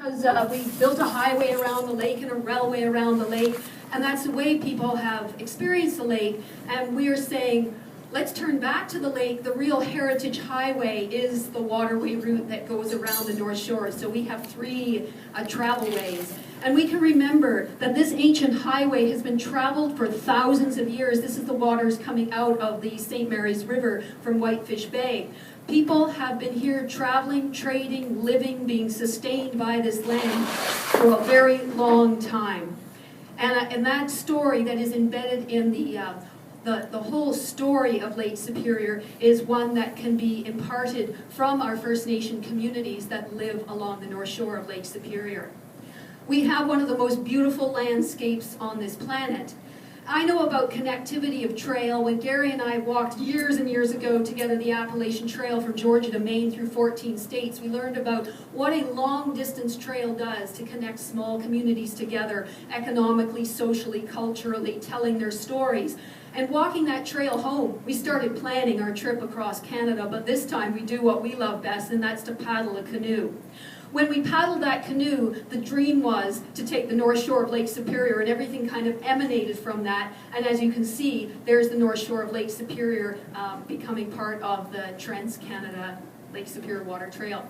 Because we built a highway around the lake and a railway around the lake, and that's the way people have experienced the lake. And we are saying, let's turn back to the lake. The real heritage highway is the waterway route that goes around the North Shore. So we have three travel ways. And we can remember that this ancient highway has been traveled for thousands of years. This is the waters coming out of the St. Mary's River from Whitefish Bay. People have been here traveling, trading, living, being sustained by this land for a very long time. And that story that is embedded in the whole story of Lake Superior is one that can be imparted from our First Nation communities that live along the North Shore of Lake Superior. We have one of the most beautiful landscapes on this planet. I know about connectivity of trail. When Gary and I walked years and years ago together the Appalachian Trail from Georgia to Maine through 14 states, we learned about what a long distance trail does to connect small communities together economically, socially, culturally, telling their stories. And walking that trail home, we started planning our trip across Canada, but this time we do what we love best, and that's to paddle a canoe. When we paddled that canoe, the dream was to take the North Shore of Lake Superior, and everything kind of emanated from that. And as you can see, there's the North Shore of Lake Superior becoming part of the TransCanada Lake Superior Water Trail.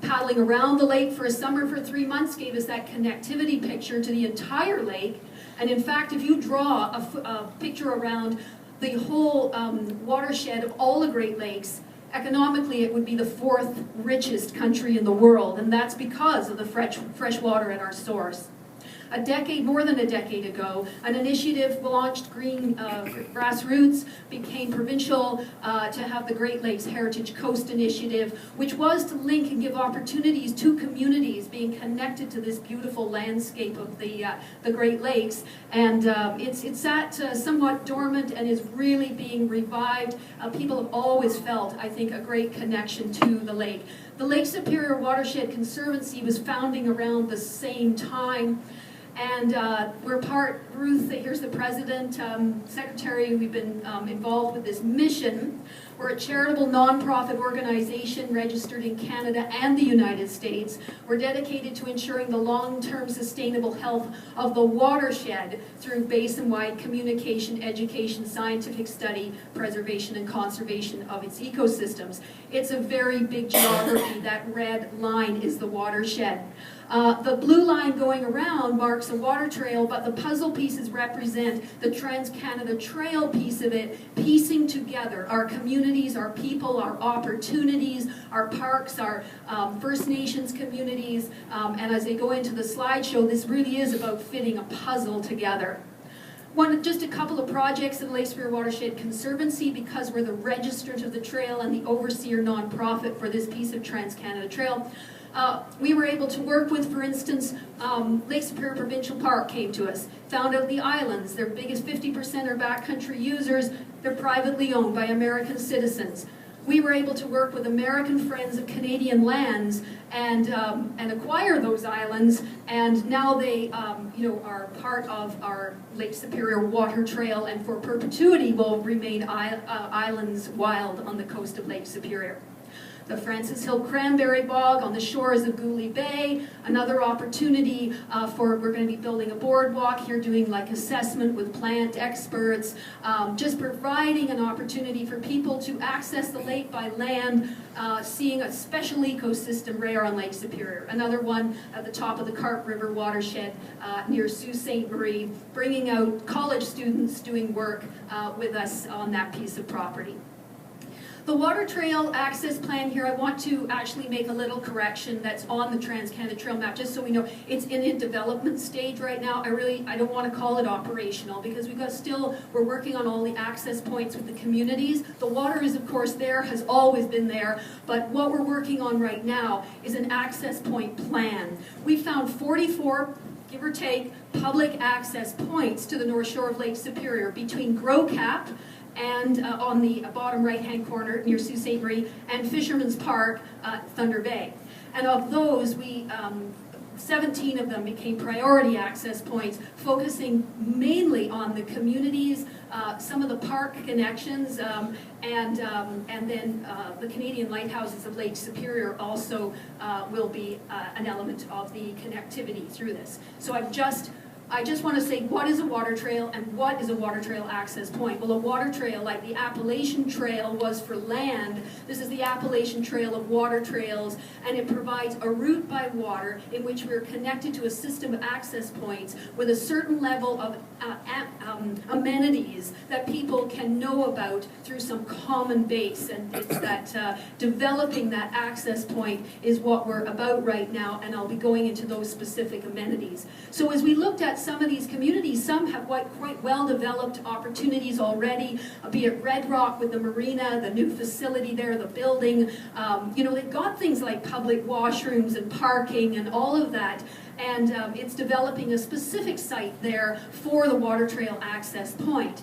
Paddling around the lake for a summer for 3 months gave us that connectivity picture to the entire lake. And in fact, if you draw a picture around the whole watershed of all the Great Lakes, economically, it would be the fourth richest country in the world, and that's because of the fresh water at our source. More than a decade ago, an initiative launched grassroots, became provincial to have the Great Lakes Heritage Coast Initiative, which was to link and give opportunities to communities being connected to this beautiful landscape of the Great Lakes. And it's sat somewhat dormant and is really being revived. People have always felt, I think, a great connection to the lake. The Lake Superior Watershed Conservancy was founding around the same time. And we're Ruth, here's the president, secretary, we've been involved with this mission. We're a charitable nonprofit organization registered in Canada and the United States. We're dedicated to ensuring the long-term sustainable health of the watershed through basin-wide communication, education, scientific study, preservation, and conservation of its ecosystems. It's a very big geography. That red line is the watershed. The blue line going around marks a water trail, but the puzzle pieces represent the TransCanada Trail piece of it, piecing together our communities, our people, our opportunities, our parks, our First Nations communities, and as they go into the slideshow, this really is about fitting a puzzle together. Just a couple of projects in the Lake Superior Watershed Conservancy, because we're the registrant of the trail and the overseer nonprofit for this piece of TransCanada Trail. We were able to work with, for instance, Lake Superior Provincial Park came to us, found out the islands, their biggest 50% are backcountry users, they're privately owned by American citizens. We were able to work with American Friends of Canadian Lands and acquire those islands, and now they are part of our Lake Superior Water Trail, and for perpetuity will remain islands wild on the coast of Lake Superior. The Francis Hill Cranberry Bog on the shores of Gooley Bay, another opportunity we're going to be building a boardwalk here, doing like assessment with plant experts, just providing an opportunity for people to access the lake by land, seeing a special ecosystem rare on Lake Superior. Another one at the top of the Carp River watershed near Sault Ste. Marie, bringing out college students doing work with us on that piece of property. The water trail access plan here, I want to actually make a little correction that's on the TransCanada Trail map, just so we know it's in a development stage right now. I don't want to call it operational, because we're working on all the access points with the communities. The water is, of course, there, has always been there, but what we're working on right now is an access point plan. We found 44, give or take, public access points to the North Shore of Lake Superior between Grocap and on the bottom right-hand corner near Sault Ste. Marie, and Fisherman's Park, Thunder Bay. And of those, 17 of them became priority access points, focusing mainly on the communities, some of the park connections, and then the Canadian lighthouses of Lake Superior also will be an element of the connectivity through this. So I just want to say, what is a water trail and what is a water trail access point? Well, a water trail, like the Appalachian Trail was for land, this is the Appalachian Trail of water trails, and it provides a route by water in which we're connected to a system of access points with a certain level of amenities that people can know about through some common base, and it's that developing that access point is what we're about right now, and I'll be going into those specific amenities. So as we looked at some of these communities, some have quite well-developed opportunities already, be it Red Rock with the marina, the new facility there, the building. You know, they've got things like public washrooms and parking and all of that, and it's developing a specific site there for the water trail access point.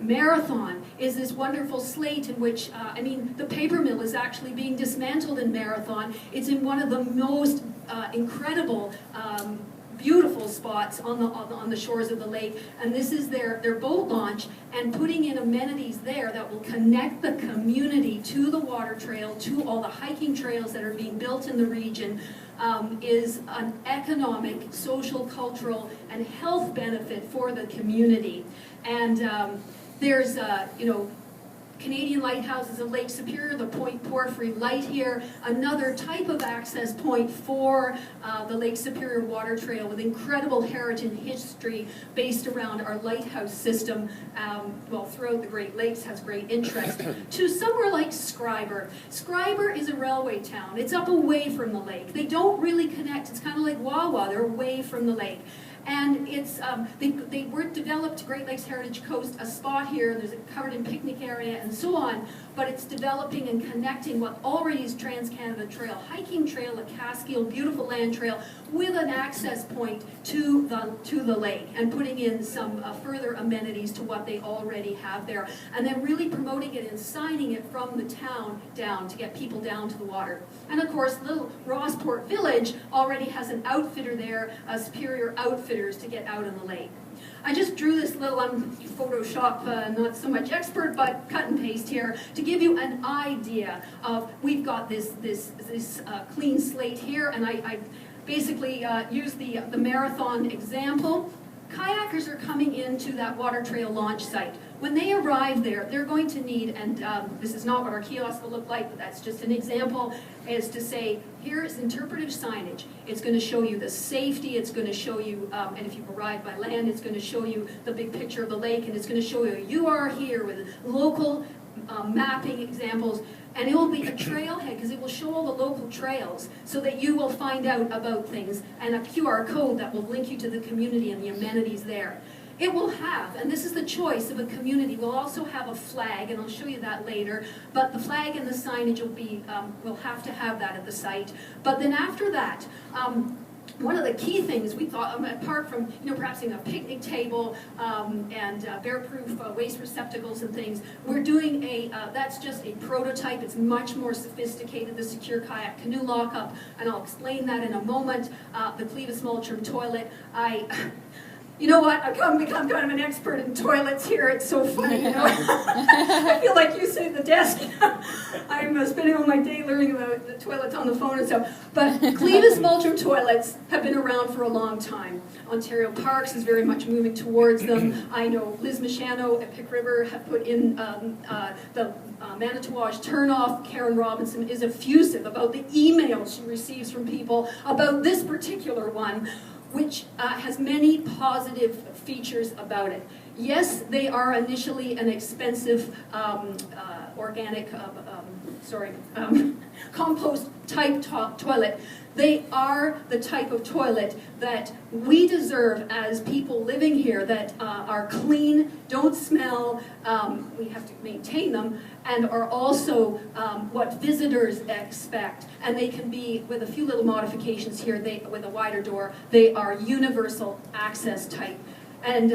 Marathon is this wonderful slate in which, I mean, the paper mill is actually being dismantled in Marathon. It's in one of the most incredible beautiful spots on the shores of the lake, and this is their boat launch, and putting in amenities there that will connect the community to the water trail, to all the hiking trails that are being built in the region, is an economic, social, cultural, and health benefit for the community. And there's, you know, Canadian lighthouses of Lake Superior, the Point Porphyry Light here, another type of access point for the Lake Superior Water Trail with incredible heritage and history based around our lighthouse system, well, throughout the Great Lakes has great interest. To somewhere like Scriber. Scriber is a railway town. It's up away from the lake. They don't really connect. It's kind of like Wawa. They're away from the lake. And it's, they were developed Great Lakes Heritage Coast, a spot here, there's a covered in picnic area and so on, but it's developing and connecting what already is TransCanada Trail, hiking trail, a Cascade, beautiful land trail, with an access point to the lake, and putting in some further amenities to what they already have there, and then really promoting it and signing it from the town down to get people down to the water. And of course, little Rossport Village already has an outfitter there, a Superior Outfitters, to get out on the lake. I just drew this little, Photoshop, not so much expert, but cut and paste here to give you an idea of, we've got this clean slate here, and I basically used the Marathon example. Kayakers are coming into that water trail launch site. When they arrive there, they're going to need, and this is not what our kiosk will look like, but that's just an example, is to say, here is interpretive signage. It's going to show you the safety, it's going to show you, and if you've arrived by land, it's going to show you the big picture of the lake, and it's going to show you, you are here with local mapping examples, and it will be a trailhead because it will show all the local trails so that you will find out about things, and a QR code that will link you to the community and the amenities there. It will have, and this is the choice of a community, will also have a flag, and I'll show you that later, but the flag and the signage will be, we'll have to have that at the site. But then after that, one of the key things we thought, apart from, you know, perhaps a picnic table and bear-proof waste receptacles and things, we're doing that's just a prototype. It's much more sophisticated, the secure kayak canoe lockup, and I'll explain that in a moment. The Clevis Multrum toilet. You know what? I've become kind of an expert in toilets here. It's so funny, you know. I feel like you sit at the desk. I'm spending all my day learning about the toilets on the phone and stuff. But Clevis Multrum toilets have been around for a long time. Ontario Parks is very much moving towards them. I know Liz Michano at Pick River have put in the Manitouage turnoff. Karen Robinson is effusive about the emails she receives from people about this particular one, which has many positive features about it. Yes, they are initially an expensive organic, compost type toilet. They are the type of toilet that we deserve as people living here, that are clean, don't smell, we have to maintain them, and are also what visitors expect. And they can be, with a few little modifications here, with a wider door, they are universal access type. And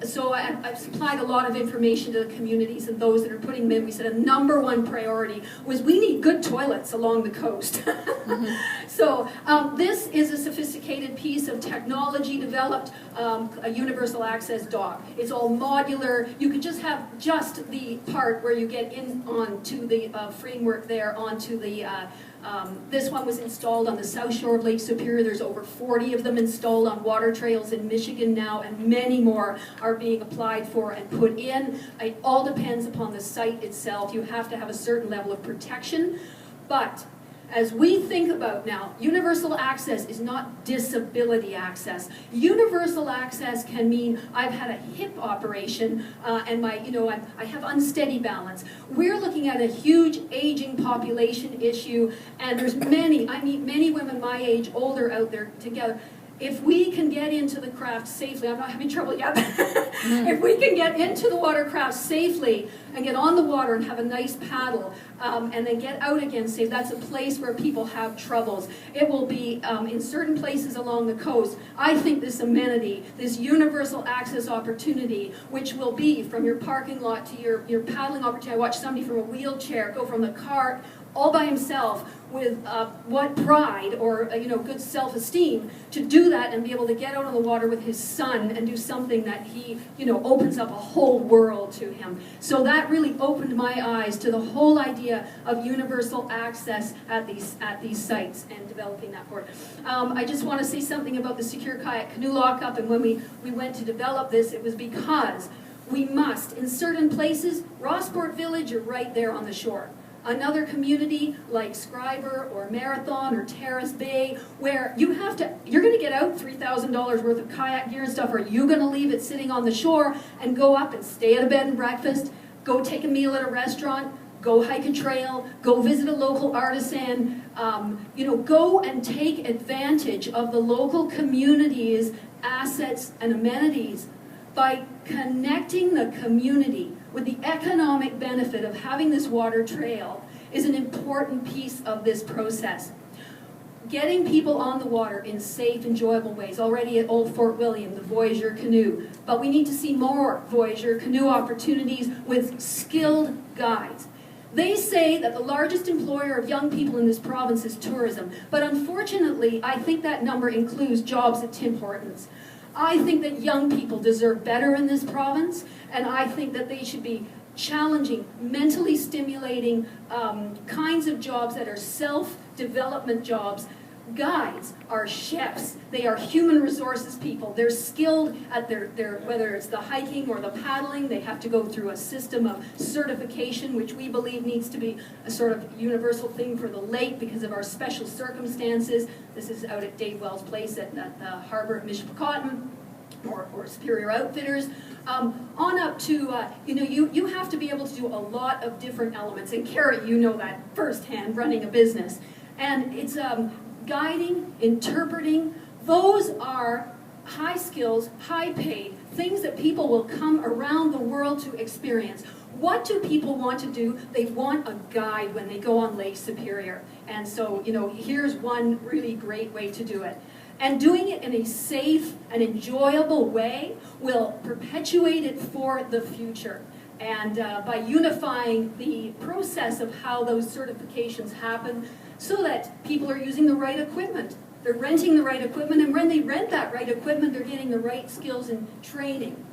so I've supplied a lot of information to the communities and those that are putting them in. We said a #1 priority was we need good toilets along the coast. So this is a sophisticated piece of technology developed, a universal access dock. It's all modular. You could just have just the part where you get in onto the framework there, onto the this one was installed on the south shore of Lake Superior. There's over 40 of them installed on water trails in Michigan now, and many more are being applied for and put in. It all depends upon the site itself. You have to have a certain level of protection. But as we think about now, universal access is not disability access. Universal access can mean I've had a hip operation and I have unsteady balance. We're looking at a huge aging population issue, and there's I meet many women my age, older out there together. If we can get into the craft safely, I'm not having trouble yet, if we can get into the watercraft safely and get on the water and have a nice paddle and then get out again safe, that's a place where people have troubles. It will be in certain places along the coast. I think this amenity, this universal access opportunity, which will be from your parking lot to your paddling opportunity. I watched somebody from a wheelchair go from the cart all by himself with what pride or good self-esteem to do that and be able to get out on the water with his son and do something that he opens up a whole world to him. So that really opened my eyes to the whole idea of universal access at these sites and developing that forward. I just want to say something about the secure kayak canoe lockup, and when we went to develop this, it was because we must, in certain places, Rossport Village, you're right there on the shore. Another community like Scriber or Marathon or Terrace Bay, where you're going to get out $3,000 worth of kayak gear and stuff, or are you going to leave it sitting on the shore and go up and stay at a bed and breakfast, go take a meal at a restaurant, go hike a trail, go visit a local artisan, go and take advantage of the local community's assets and amenities by connecting the community with the economic benefit of having this water trail is an important piece of this process. Getting people on the water in safe, enjoyable ways. Already at Old Fort William, the Voyageur canoe. But we need to see more Voyageur canoe opportunities with skilled guides. They say that the largest employer of young people in this province is tourism. But unfortunately, I think that number includes jobs at Tim Hortons. I think that young people deserve better in this province, and I think that they should be challenging, mentally stimulating kinds of jobs that are self-development jobs. Guides are chefs. They are human resources people. They're skilled at their whether it's the hiking or the paddling. They have to go through a system of certification, which we believe needs to be a sort of universal thing for the lake because of our special circumstances. This is out at Dave Wells Place at the harbor of Mishpacotton or Superior Outfitters. On up to, you have to be able to do a lot of different elements. And Carrie, you know that firsthand, running a business. And it's guiding, interpreting, those are high skills, high paid, things that people will come around the world to experience. What do people want to do? They want a guide when they go on Lake Superior. And so, here's one really great way to do it. And doing it in a safe and enjoyable way will perpetuate it for the future. And by unifying the process of how those certifications happen so that people are using the right equipment. They're renting the right equipment, and when they rent that right equipment, they're getting the right skills and training.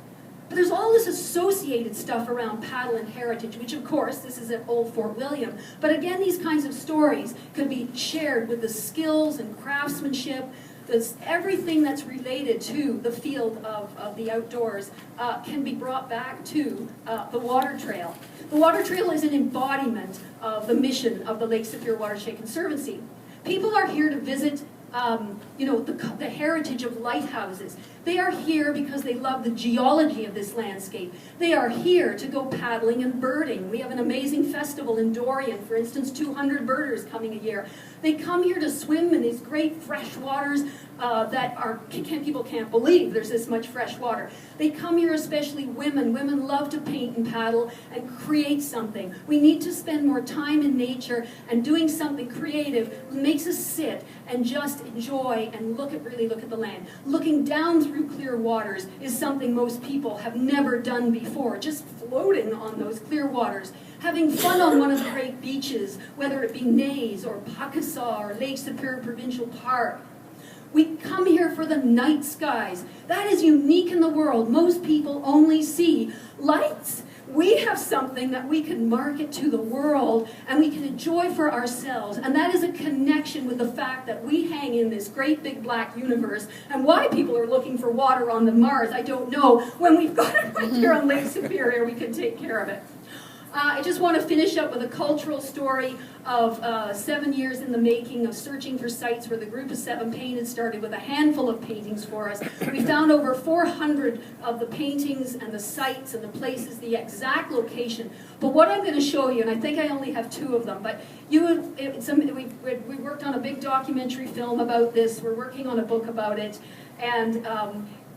But there's all this associated stuff around paddle and heritage, which of course, this is at Old Fort William. But again, these kinds of stories could be shared with the skills and craftsmanship. Everything that's related to the field of the outdoors can be brought back to the water trail. The water trail is an embodiment of the mission of the Lake Superior Watershed Conservancy. People are here to visit the heritage of lighthouses. They are here because they love the geology of this landscape. They are here to go paddling and birding. We have an amazing festival in Dorian, for instance, 200 birders coming a year. They come here to swim in these great fresh waters, people can't believe there's this much fresh water. They come here, especially women. Women love to paint and paddle and create something. We need to spend more time in nature and doing something creative makes us sit and just enjoy and really look at the land. Looking down through clear waters is something most people have never done before, just floating on those clear waters. Having fun on one of the great beaches, whether it be Naze or Pakasaw or Lake Superior Provincial Park. We come here for the night skies. That is unique in the world. Most people only see lights. We have something that we can market to the world and we can enjoy for ourselves. And that is a connection with the fact that we hang in this great big black universe. And why people are looking for water on the Mars, I don't know. When we've got it right here on Lake Superior, we can take care of it. I just want to finish up with a cultural story of 7 years in the making of searching for sites where the group of 7 painted, started with a handful of paintings for us. We found over 400 of the paintings and the sites and the places, the exact location. But what I'm going to show you, and I think I only have 2 of them, but we worked on a big documentary film about this. We're working on a book about it. And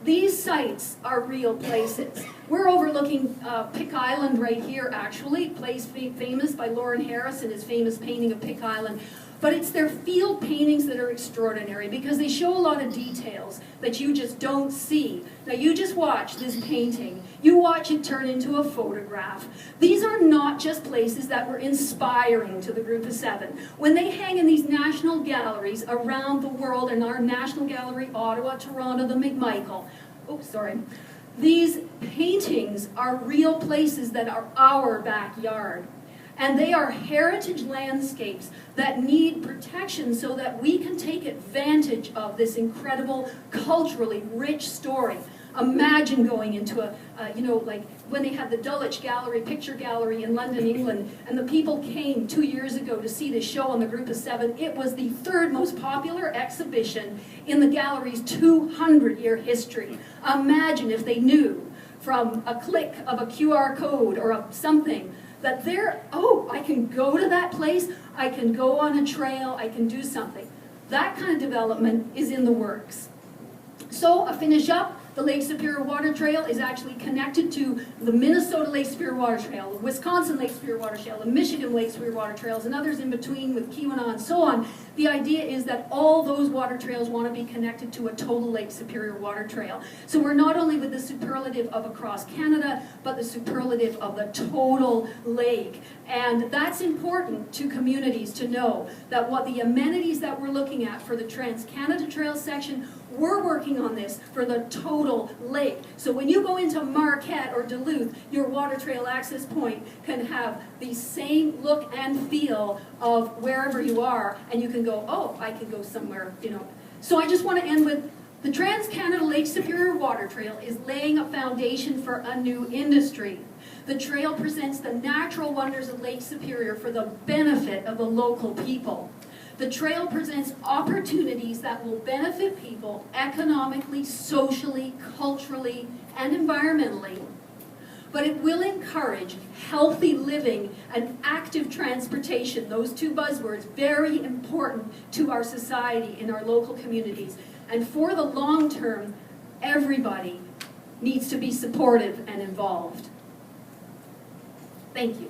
these sites are real places. We're overlooking Pick Island right here, actually, a place famous by Lauren Harris and his famous painting of Pick Island. But it's their field paintings that are extraordinary because they show a lot of details that you just don't see. Now you just watch this painting. You watch it turn into a photograph. These are not just places that were inspiring to the group of 7. When they hang in these national galleries around the world, in our National Gallery, Ottawa, Toronto, the McMichael, these paintings are real places that are our backyard. And they are heritage landscapes that need protection so that we can take advantage of this incredible, culturally rich story. Imagine going into like when they had the Dulwich Gallery, picture gallery in London, England, and the people came 2 years ago to see this show on the group of 7. It was the 3rd most popular exhibition in the gallery's 200-year history. Imagine if they knew from a click of a QR code or something that I can go to that place, I can go on a trail, I can do something. That kind of development is in the works. So, I'll finish up. The Lake Superior Water Trail is actually connected to the Minnesota Lake Superior Water Trail, the Wisconsin Lake Superior Water Trail, the Michigan Lake Superior Water Trails, and others in between with Keweenaw and so on. The idea is that all those water trails want to be connected to a total Lake Superior Water Trail. So we're not only with the superlative of across Canada, but the superlative of the total lake. And that's important to communities to know that what the amenities that we're looking at for the TransCanada Trail section, we're working on this for the total lake. So when you go into Marquette or Duluth, your water trail access point can have the same look and feel of wherever you are, and you can go, oh, I can go somewhere, So I just want to end with, the TransCanada Lake Superior Water Trail is laying a foundation for a new industry. The trail presents the natural wonders of Lake Superior for the benefit of the local people. The trail presents opportunities that will benefit people economically, socially, culturally, and environmentally. But it will encourage healthy living and active transportation, those 2 buzzwords, very important to our society in our local communities. And for the long term, everybody needs to be supportive and involved. Thank you.